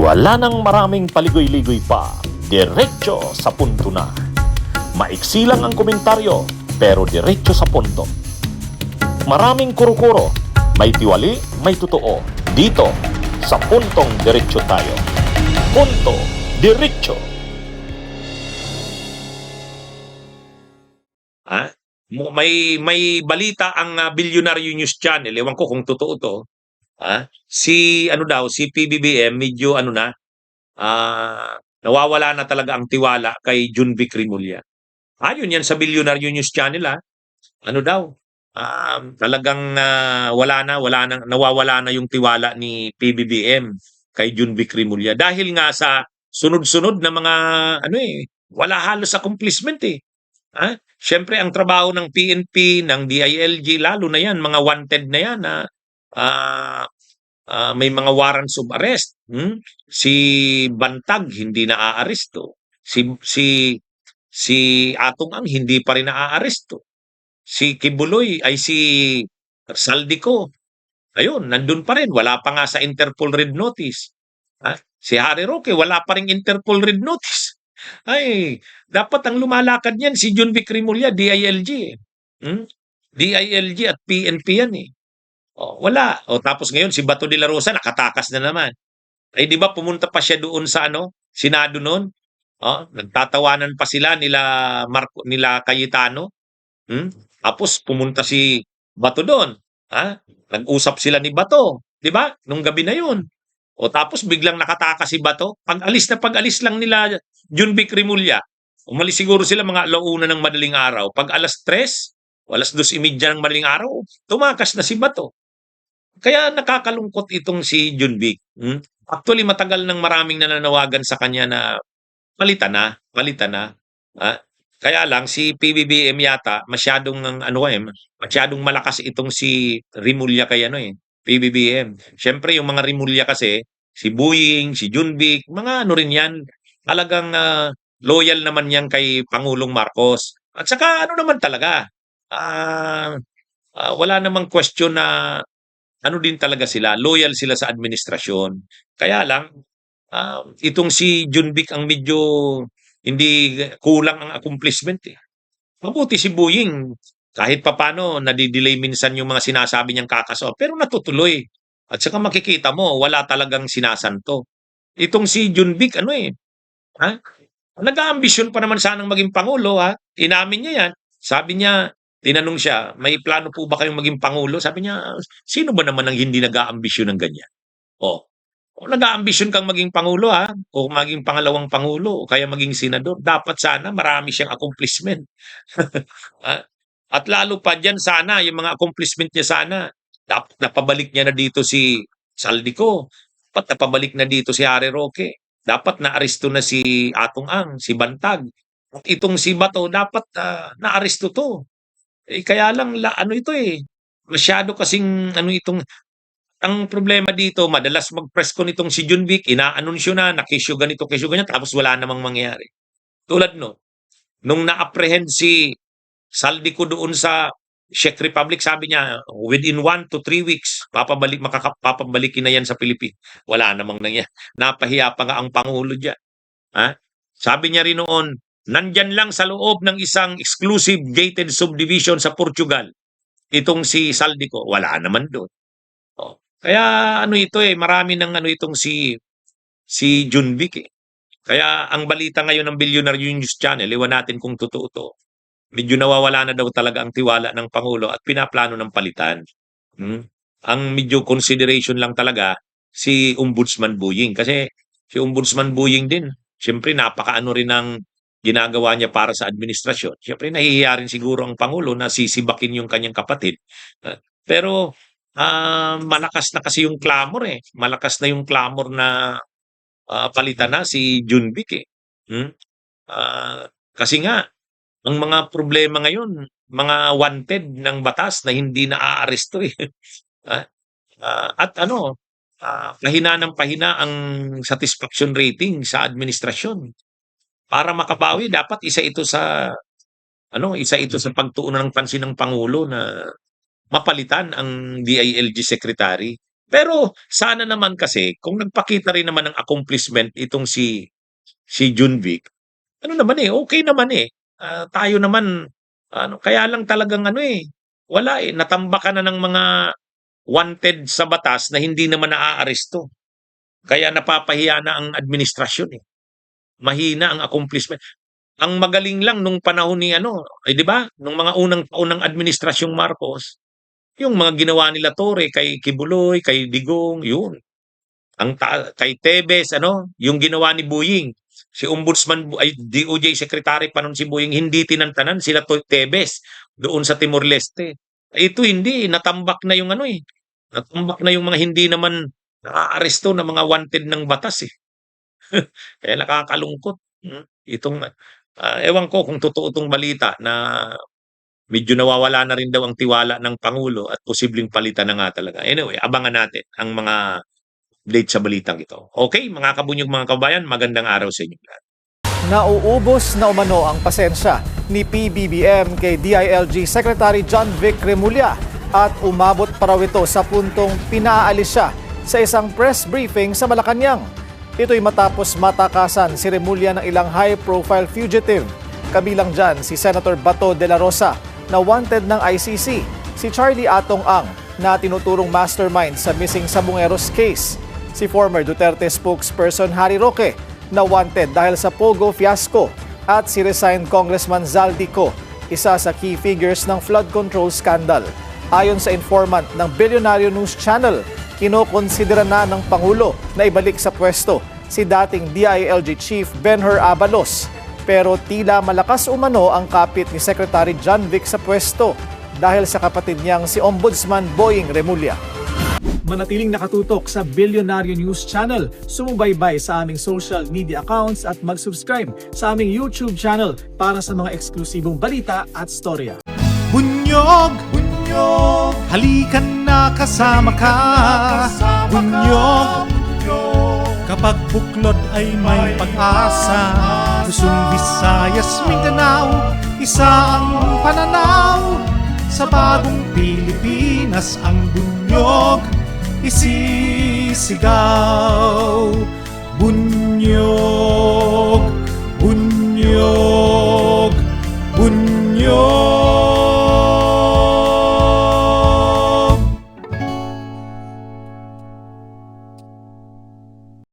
Wala nang maraming paligoy-ligoy pa, diretso sa punto na. Maiksi lang ang komentaryo, pero diretso sa punto. Maraming kuro-kuro, may tiwali, may totoo. Dito, sa puntong diretso tayo. Punto, diretso. May balita ang Bilyonaryo News Channel, ewan ko kung totoo to. Si PBBM medyo nawawala na talaga ang tiwala kay Junvic Rimulya. Ayon yan sa Bilyonaryo News Channel, talagang nawawala na yung tiwala ni PBBM kay Junvic Rimulya dahil nga sa sunod-sunod na mga wala halos accomplishment eh. Siyempre ang trabaho ng PNP, ng DILG, lalo na yan, mga wanted na yan may mga warrants of arrest. Si Bantag hindi na aaresto. Si Atong Ang hindi pa rin naaaresto. Si Kibuloy ay si Saldico. Ayun, nandun pa rin. Wala pa nga sa Interpol Red Notice. Si Harry Roque, wala pa rin Interpol Red Notice. Ay, dapat ang lumalakad niyan si Junvic Rimulya, DILG. DILG at PNP yan eh. Wala. Tapos ngayon si Bato de la Rosa nakatakas na naman. Ay di ba pumunta pa siya doon sa Senado noon? Nagtatawanan pa sila nila Cayetano. Tapos pumunta si Bato doon. Nag-usap sila ni Bato, 'di ba? Nung gabi na 'yun. Tapos biglang nakatakas si Bato. Pag-alis lang nila Junvic Rimulya. Umalis siguro sila mga alauna ng madaling araw. Pag alas 3, alas 2:30 ng madaling araw, tumakas na si Bato. Kaya nakakalungkot itong si Junvic. Actually, matagal nang maraming nananawagan sa kanya na palitan na. Kaya lang si PBBM yata masyadong malakas itong si Rimulya kay PBBM. Siyempre yung mga Rimulya kasi, si Buying, si Junvic, mga rin yan. Talagang loyal naman yan kay Pangulong Marcos. At saka naman talaga, wala namang question na din talaga sila, loyal sila sa administrasyon. Kaya lang, itong si Junvic ang medyo hindi kulang ang accomplishment eh. Mabuti si Buying, kahit papano nadidelay minsan yung mga sinasabi niyang kakaso, pero natutuloy. At saka makikita mo, wala talagang sinasanto. Itong si Junvic, nag-aambisyon pa naman sanang maging Pangulo, Inamin niya yan. Sabi niya, tinanong siya, may plano po ba kayong maging Pangulo? Sabi niya, sino ba naman ang hindi nag-aambisyon ng ganyan? Kung nag-aambisyon kang maging Pangulo, o maging pangalawang Pangulo, o kaya maging senador, dapat sana marami siyang accomplishment. At lalo pa dyan sana, yung mga accomplishment niya sana, dapat napabalik niya na dito si Saldico, dapat napabalik na dito si Harry Roque, dapat na-aresto na si Atong Ang, si Bantag. At itong si Bato, dapat na-aresto to. Kaya lang, ito masyado kasing ang problema dito, madalas mag-press con itong si Junvic, ina-anunsyo na, nakisyo ganito, kisyo ganyan, tapos wala namang mangyari. Tulad nung na-apprehend si Saldico doon sa Czech Republic, sabi niya, within 1 to 3 weeks, papabalikin na yan sa Pilipinas. Wala namang nangyari. Napahiya pa nga ang Pangulo dyan. Sabi niya rin noon, nandyan lang sa loob ng isang exclusive gated subdivision sa Portugal. Itong si Saldico, wala naman doon. Kaya marami ng itong si Junvic eh. Kaya ang balita ngayon ng Bilyonaryo News Channel, iwan natin kung totoo to. Medyo nawawala na daw talaga ang tiwala ng Pangulo at pinaplano ng palitan. Ang medyo consideration lang talaga si Ombudsman Buying. Kasi si Ombudsman Buying din, siyempre napakaano rin ang ginagawa niya para sa administrasyon. Siyempre nahihiya rin siguro ang Pangulo na sisibakin yung kanyang kapatid. Pero malakas na kasi yung clamor eh. Malakas na yung clamor na palitan na si Junvic eh. Kasi nga, ang mga problema ngayon, mga wanted ng batas na hindi naaaresto eh. At pahina ng pahina ang satisfaction rating sa administrasyon. Para makabawi, dapat isa ito sa pagtuunan ng pansin ng Pangulo na mapalitan ang DILG Secretary. Pero sana naman kasi kung nagpakita rin naman ng accomplishment itong si Junvic, ano naman, okey naman, tayo naman ano, kaya lang talagang ano, wala, natambakan na ng mga wanted sa batas na hindi naman naaaresto. Kaya napapahiya na ang administrasyon, Mahina ang accomplishment. Ang magaling lang nung panahon ni ano, 'di ba, nung mga unang taon ng administrasyong Marcos, yung mga ginawa nila Torre kay Kibuloy, kay Digong, yun. Kay Tevez ano, yung ginawa ni Boying, si Ombudsman ay DOJ Secretary pa nun si Boying, hindi tinantanan sila Tevez doon sa Timor Leste. Ito hindi, natambak na yung ano natambak na yung mga hindi naman naaaresto na mga wanted ng batas Kaya nakakalungkot. Itong ewan ko kung totoo 'tong balita na medyo nawawala na rin daw ang tiwala ng pangulo at posibleng palitan na nga talaga. Anyway, abangan natin ang mga update sa balitang ito. Okay, mga kabunyog, mga kabayan, magandang araw sa inyo lahat. Nauubos na umano ang pasensya ni PBBM kay DILG Secretary John Vic Remulla at umabot pa raw ito sa puntong pinaalis siya sa isang press briefing sa Malacanang. Ito'y matapos matakasan si Remulla ng ilang high-profile fugitive. Kabilang dyan si Senator Bato de la Rosa na wanted ng ICC, si Charlie Atong Ang na tinuturong mastermind sa missing Sabongeros case, si former Duterte spokesperson Harry Roque na wanted dahil sa Pogo fiasco at si resigned Congressman Zaldico, isa sa key figures ng flood control scandal. Ayon sa informant ng Billionaire News Channel, kinokonsidera na ng Pangulo na ibalik sa pwesto si dating DILG Chief Benhur Abalos. Pero tila malakas umano ang kapit ni Secretary John Vic sa pwesto dahil sa kapatid niyang si Ombudsman Boying Remulla. Manatiling nakatutok sa Billionaire News Channel, sumubaybay sa aming social media accounts at mag-subscribe sa aming YouTube channel para sa mga eksklusibong balita at storya. Bunyog, bunyog, halikan na kasama ka. Bunyog, kapag buklod ay may pag-asa. Luzon, Visayas, Mindanao, isa ang pananaw. Sa bagong Pilipinas ang bunyog isisigaw. Bunyog.